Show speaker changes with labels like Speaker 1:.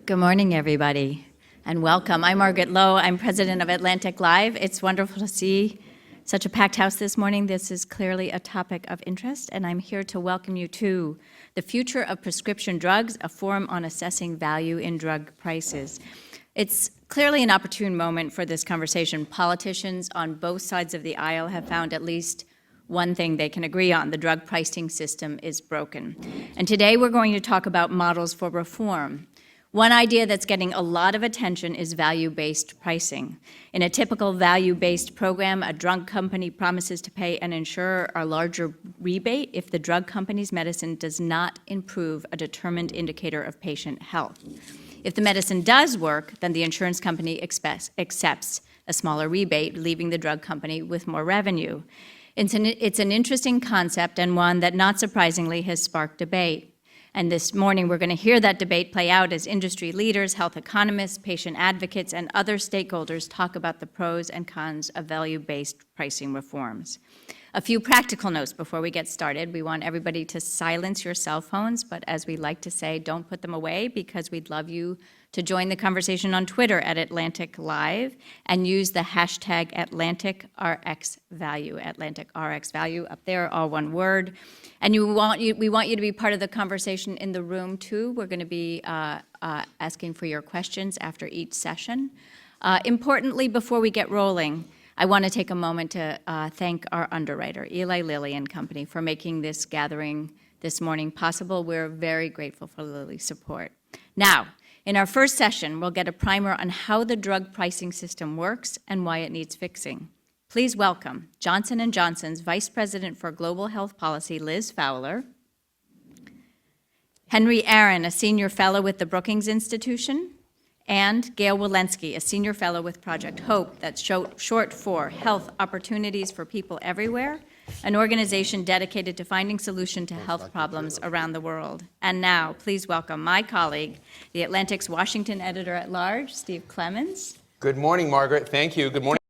Speaker 1: Good morning, everybody, and welcome. I'm Margaret Lowe. I'm president of AtlanticLIVE. It's wonderful to see such a packed house this morning. This is clearly a topic of interest, and I'm here to welcome you to The Future of Prescription Drugs, a forum on assessing value in drug prices. It's clearly an opportune moment for this conversation. Politicians on both sides of the aisle have found at least one thing they can agree on: the drug pricing system is broken. And today we're going to talk about models for reform. One idea that's getting a lot of attention is value-based pricing. In a typical value-based program, a drug company promises to pay an insurer a larger rebate if the drug company's medicine does not improve a determined indicator of patient health. If the medicine does work, then the insurance company accepts a smaller rebate, leaving the drug company with more revenue. It's an interesting concept, and one that, not surprisingly, has sparked debate. And this morning, we're going to hear that debate play out as industry leaders, health economists, patient advocates, and other stakeholders talk about the pros and cons of value-based pricing reforms. A few practical notes before we get started. We want everybody to silence your cell phones, but as we like to say, don't put them away, because we'd love you to join the conversation on Twitter at AtlanticLIVE and use the hashtag AtlanticRxValue, AtlanticRxValue, up there, all one word. And we want you to be part of the conversation in the room, too. We're going to be asking for your questions after each session. Importantly, before we get rolling, I want to take a moment to thank our underwriter, Eli Lilly and Company, for making this gathering this morning possible. We're very grateful for Lilly's support. Now, in our first session, we'll get a primer on how the drug pricing system works and why it needs fixing. Please welcome Johnson & Johnson's Vice President for Global Health Policy, Liz Fowler; Henry Aaron, a Senior Fellow with the Brookings Institution; and Gail Walensky, a Senior Fellow with Project HOPE, that's short for Health Opportunities for People Everywhere, an organization dedicated to finding solutions to health problems around the world. And now, please welcome my colleague, the Atlantic's Washington Editor-at-Large, Steve Clemens.
Speaker 2: Good morning, Margaret. Thank you. Good morning.